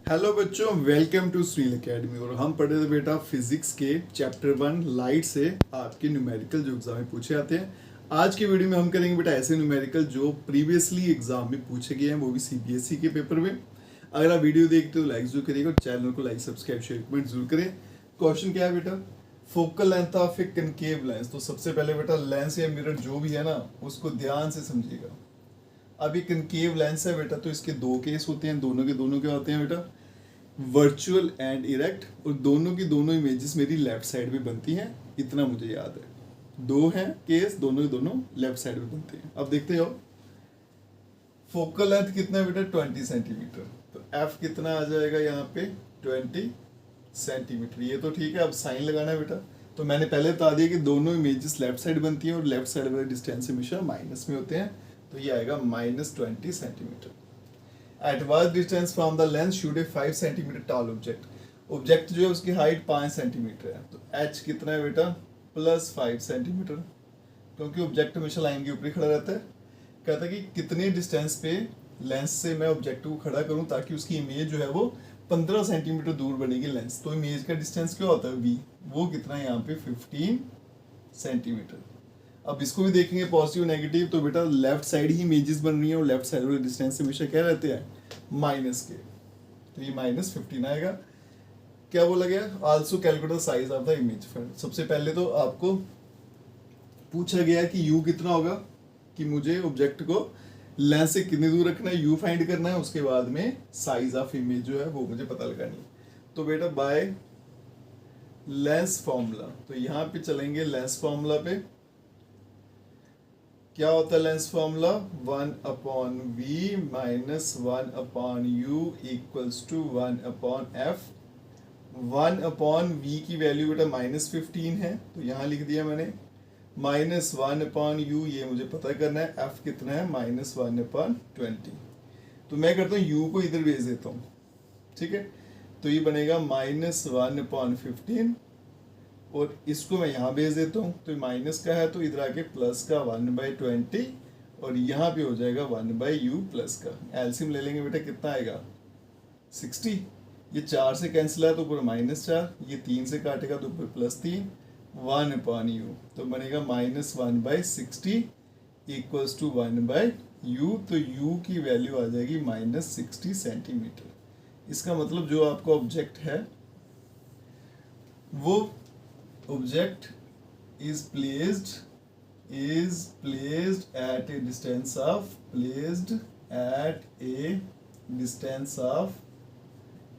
Hello बच्चों, welcome to steal academy. और हम पढ़े थे बेटा फिजिक्स के चैप्टर 1 लाइट से आपके न्यूमेरिकल जो एग्जाम में पूछे आते हैं। आज की वीडियो में हम करेंगे बेटा ऐसे न्यूमेरिकल जो प्रीवियसली एग्जाम में पूछे गए हैं, वो भी सीबीएसई के पेपर में। अगर आप वीडियो देखते हो लाइक जरूर करिएगा और चैनल को लाइक सब्सक्राइब शेयर कमेंट जरूर करें। क्वेश्चन क्या है बेटा? Focal length of A concave lens. तो सबसे पहले बेटा लेंस या मिरर जो भी है ना, उसको ध्यान से समझिएगा। अब ये कनकेव लेंस है बेटा, तो इसके दो केस होते हैं, दोनों के दोनों क्या होते हैं बेटा? Virtual and erect. और दोनों की दोनों इमेजेस मेरी लेफ्ट साइड पे बनती हैं, इतना मुझे याद है। दो हैं केस, दोनों के दोनों लेफ्ट साइड पे बनते हैं। अब देखते हो फोकल लेंथ कितना है बेटा? 20 सेंटीमीटर। तो एफ कितना आ जाएगा यहाँ पे? 20 सेंटीमीटर। ये तो ठीक है। अब साइन लगाना है बेटा। तो मैंने पहले बता दिया कि दोनों इमेजेस लेफ्ट साइड बनती हैं और लेफ्ट साइड वाले डिस्टेंस हमेशा माइनस में होते हैं। तो ये आएगा -20 centimetre. At what distance from the lens should a 5 centimetre tall object? Object जो है उसकी हाइट 5 सेंटीमीटर है। तो h कितना है बेटा? +5 सेंटीमीटर। क्योंकि ऑब्जेक्ट हमेशा लाइन के ऊपर ही खड़ा रहता है। कहता है कि कितने डिस्टेंस पे लेंस से मैं ऑब्जेक्ट को खड़ा करूं ताकि उसकी इमेज जो है वो 15 सेंटीमीटर दूर बनेगी लेंस। तो इमेज का डिस्टेंस क्या होता है? v। वो कितना है यहाँ पे? 15 सेंटीमीटर। अब इसको भी देखेंगे पॉजिटिव नेगेटिव। तो बेटा लेफ्ट साइड ही इमेजेस बन रही है और लेफ्ट साइड वाले डिस्टेंस हमेशा क्या रहते हैं? माइनस के। तो ये -15 आएगा। क्या बोला गया? Also calculate the size of the image. सबसे पहले तो आपको पूछा गया कि u कितना होगा, कि मुझे ऑब्जेक्ट को लेंस से कितनी दूर रखना है, u फाइंड करना है। उसके बाद में साइज ऑफ इमेज जो है वो मुझे पता लगानी है। तो बेटा बाय लेंस फॉर्मूला, तो यहाँ पे चलेंगे लेंस फॉर्मूला पे। क्या होता है lens formula? 1/v - 1/u = 1/f। 1/v की वैल्यू बेटा -15 है, तो यहाँ लिख दिया मैंने। -1/u ये मुझे पता करना है। f कितना है? -1/20। तो मैं करता हूँ u को इधर भेज देता हूँ, ठीक है। तो ये बनेगा -1/15 और इसको मैं यहाँ भेज देता हूँ। तो माइनस का है तो इधर आके प्लस का 1/20 और यहाँ पे हो जाएगा 1/u प्लस का। एलसीएम ले लेंगे बेटा, कितना आएगा? 60। ये 4 से कैंसिल है तो ऊपर -4, ये 3 से काटेगा तो ऊपर +3, 1/u। तो बनेगा -1/60 = 1/u। तो u की वैल्यू आ जाएगी -60 सेंटीमीटर। इसका मतलब जो आपका ऑब्जेक्ट है वो object is placed at a distance of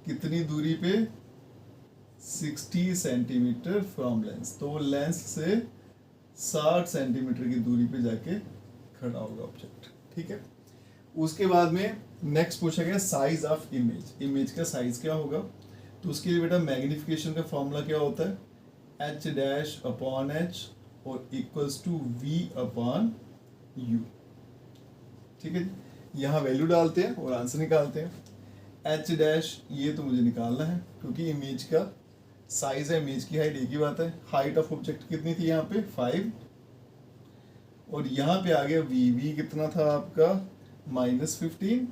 कितनी दूरी पे? 60 सेंटीमीटर फ्रॉम लेंस। तो वो लेंस से 60 सेंटीमीटर की दूरी पे जाके खड़ा होगा ऑब्जेक्ट, ठीक है। उसके बाद में नेक्स्ट पूछा गया साइज ऑफ इमेज। इमेज का साइज क्या होगा? तो उसके लिए बेटा मैग्निफिकेशन का फॉर्मूला क्या होता है? h'/h और = v/u, ठीक है जी। यहाँ वैल्यू डालते हैं और आंसर निकालते हैं। h' ये तो मुझे निकालना है क्योंकि इमेज का साइज है, इमेज की हाइट एक ही बात है। हाइट ऑफ ऑब्जेक्ट कितनी थी यहाँ पे? 5। और यहाँ पे आ गया v कितना था आपका? -15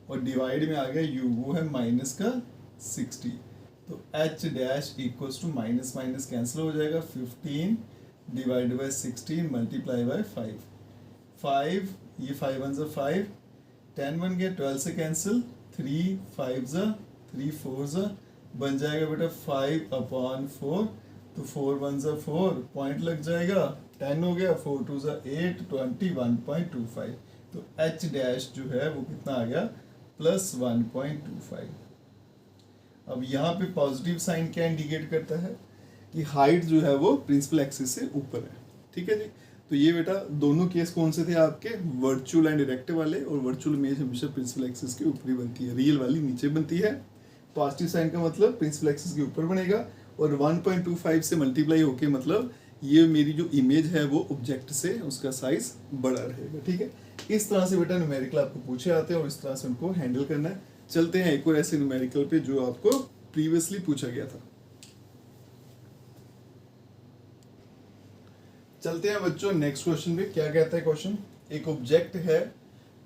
और डिवाइड में आ गया u, वो है -60। तो h' = माइनस माइनस कैंसिल हो जाएगा। 15 / 16 × 5। 5 ये 5 1 5, 10 बन गया। 12 से कैंसिल, 3 5 3 4 बन जाएगा बेटा 5/4। तो 4 1 4 पॉइंट लग जाएगा, 10 हो गया। 4 2 8 20 1.25। तो h' जो है वो कितना आ गया? +1.25। अब यहाँ पे पॉजिटिव साइन क्या इंडिकेट करता है? कि हाइट जो है वो प्रिंसिपल एक्सिस से ऊपर है, ठीक है जी। तो ये बेटा दोनों केस कौन से थे आपके? वर्चुअल एंड डायरेक्ट वाले। और वर्चुअल इमेज हमेशा प्रिंसिपल एक्सिस के ऊपर ही बनती है, रियल वाली नीचे बनती है। पॉजिटिव साइन का मतलब प्रिंसिपल एक्सिस के ऊपर बनेगा और 1.25 से मल्टीप्लाई होके मतलब ये मेरी जो इमेज है वो ऑब्जेक्ट से उसका साइज बड़ा रहेगा, ठीक है। इस तरह से बेटा न्यूमेरिकल आपको पूछे आते हैं और इस तरह से उनको हैंडल करना है। चलते हैं एक और ऐसे न्यूमेरिकल पे जो आपको प्रीवियसली पूछा गया था। चलते हैं बच्चों नेक्स्ट क्वेश्चन पे। क्या कहता है क्वेश्चन? एक ऑब्जेक्ट है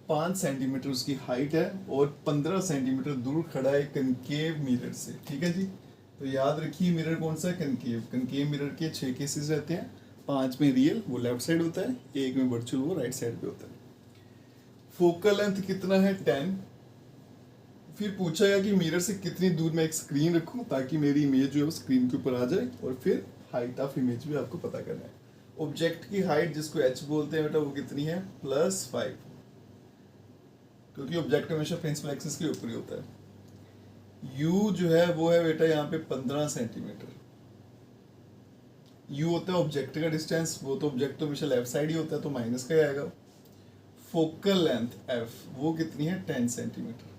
5 सेंटीमीटर उसकी हाइट है और 15 सेंटीमीटर दूर खड़ा है कनकेव मिरर से। ठीक है जी, तो याद रखिए मिरर कौन सा है, कनकेव। कनकेव मिरर के 6 केसेस रहते हैं, 5 में रियल वो लेफ्ट साइड होता है, 1 में वर्चुअल वो राइट साइड पे होता है। फोकल लेंथ कितना है 10। फिर पूछा गया कि मिरर से कितनी दूर मैं एक स्क्रीन रखूं ताकि मेरी इमेज जो है वो स्क्रीन के ऊपर आ जाए, और फिर हाइट ऑफ इमेज भी आपको पता करना है। ऑब्जेक्ट की हाइट जिसको h बोलते हैं बेटा वो कितनी है, +5, क्योंकि ऑब्जेक्ट हमेशा प्रिंसिपल एक्सिस के ऊपर ही होता है। u जो है वो है बेटा यहाँ पे 15 सेंटीमीटर। u होता है ऑब्जेक्ट का डिस्टेंस, वो तो ऑब्जेक्ट तो हमेशा लेफ्ट साइड ही होता है तो माइनस का ही आएगा। फोकल लेंथ f वो कितनी है, 10 सेंटीमीटर।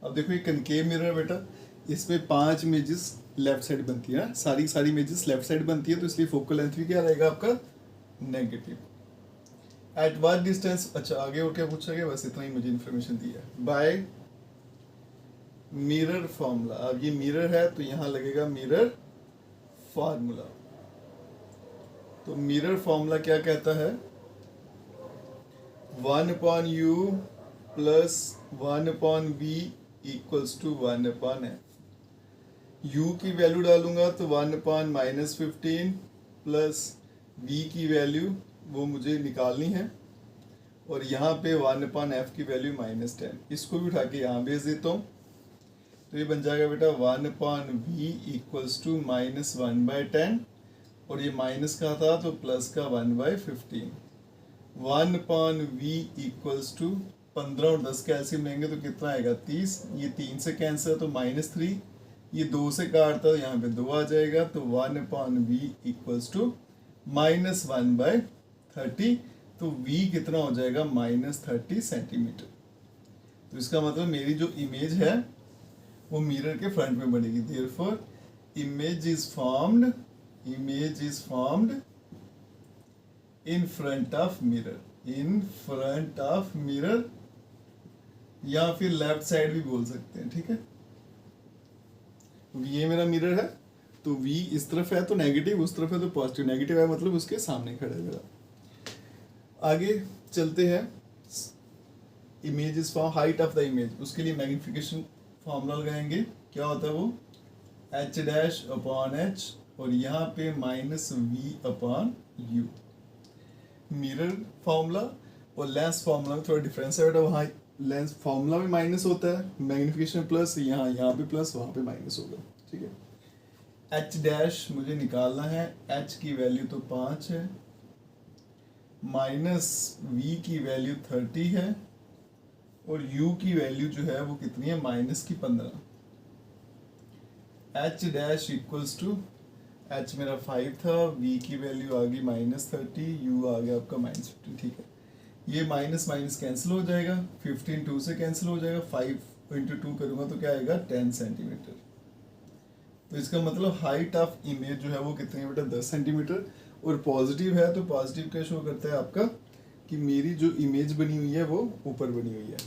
अब देखो ये कनकेव मिरर है बेटा, इसमें 5 इमेजेस लेफ्ट साइड बनती है ना, सारी इमेजेस लेफ्ट साइड बनती है, तो इसलिए फोकल लेंथ भी क्या रहेगा आपका, नेगेटिव। एट व्हाट डिस्टेंस, अच्छा आगे और क्या पूछा गया, बस इतना ही मुझे इन्फॉर्मेशन दी है। बाय मिरर फॉर्मूला, अब ये मिरर है तो यहाँ लगेगा मिरर फार्मूला। तो मिरर फॉर्मूला क्या कहता है, 1/u plus 1/v equals to 1/f। u की वैल्यू डालूंगा तो 1/-15 प्लस v की वैल्यू वो मुझे निकालनी है, और यहाँ पे 1/f की वैल्यू -10। इसको भी उठा के यहाँ भेज देता हूँ, तो ये बन जाएगा बेटा 1/v इक्वल्स टू -1/10, और ये माइनस का था तो प्लस का 1/15। 1/v इक्वल्स टू 15 और 10 का एलसीएम लेंगे तो कितना आएगा, 30। ये 3 से कैंसिल तो -3, ये 2 से काटता तो यहाँ पे 2 आ जाएगा, तो 1/v इक्वल्स टू -1/30। तो v कितना हो जाएगा, -30 सेंटीमीटर। तो इसका मतलब मेरी जो इमेज है वो मिरर के फ्रंट में बनेगी। Therefore image is formed in front of mirror, या फिर लेफ्ट साइड भी बोल सकते हैं। ठीक है, क्योंकि ये मेरा मिरर है तो v इस तरफ है तो नेगेटिव, उस तरफ है तो पॉजिटिव। नेगेटिव है मतलब उसके सामने खड़ा है मेरा। आगे चलते हैं, image is form height of the image, उसके लिए मैग्निफिकेशन फॉर्मूला लगाएंगे। क्या होता है वो, h'/h, और यहाँ पे -v/u। मिरर फॉर्मूला और लेंस फॉर्मूला में थोड़ा डिफरेंस है बेटा, वहाँ लेंस फॉर्मूला में माइनस होता है, मैग्निफिकेशन प्लस, यहाँ पे प्लस, वहाँ पे माइनस होगा। ठीक है, h' मुझे निकालना है, h की वैल्यू तो 5 है, -v की वैल्यू 30 है, और u की वैल्यू जो है वो कितनी है, -15। h' इक्वल्स टू, h मेरा 5 था, v की वैल्यू आ गई -30, u आ गया आपका -15। ठीक है, ये माइनस कैंसिल हो जाएगा, 15 2 से कैंसिल हो जाएगा, 5 × 2 करूँगा तो क्या आएगा, 10 सेंटीमीटर। तो इसका मतलब हाइट ऑफ इमेज जो है वो कितनी है बेटा, 10 सेंटीमीटर। और पॉजिटिव है तो पॉजिटिव क्या शो करता है आपका, कि मेरी जो इमेज बनी हुई है वो ऊपर बनी हुई है।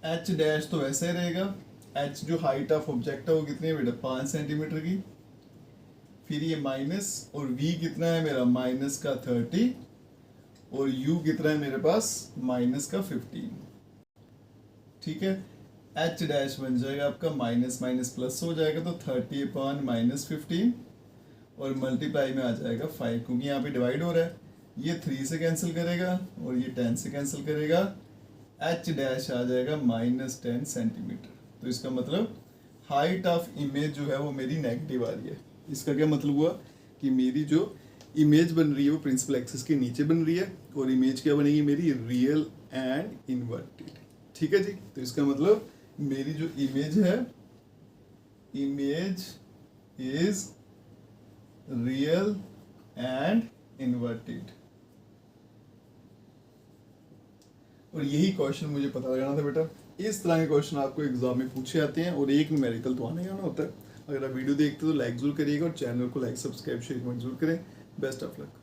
h' तो वैसे ही रहेगा, h जो हाइट ऑफ ऑब्जेक्ट है वो कितनी है बेटा, 5 सेंटीमीटर की। फिर ये माइनस, और v कितना है मेरा, -30, और u कितना है मेरे पास, -15। ठीक है, h' बन जाएगा आपका माइनस प्लस हो जाएगा, तो 30/-15, और मल्टीप्लाई में आ जाएगा 5, क्योंकि यहाँ पे डिवाइड हो रहा है। ये 3 से कैंसिल करेगा और ये 10 से कैंसिल करेगा, h' आ जाएगा -10 सेंटीमीटर। तो इसका मतलब हाइट ऑफ इमेज जो है वो मेरी नेगेटिव आ रही है। इसका क्या मतलब हुआ, कि मेरी जो इमेज बन रही है वो प्रिंसिपल एक्सिस के नीचे बन रही है, और इमेज क्या बनेगी मेरी, रियल एंड इन्वर्टेड। ठीक है जी, तो इसका मतलब मेरी जो इमेज है, image is real and inverted. और यही क्वेश्चन मुझे पता लगाना था बेटा। इस तरह के क्वेश्चन आपको एग्जाम में पूछे आते हैं, और एक न्यूमेरिकल तो आना ही आना होता है। अगर आप वीडियो देखते हो तो लाइक जरूर करिएगा, और चैनल को लाइक सब्सक्राइब शेयर कमेंट जरूर करें। Best of luck.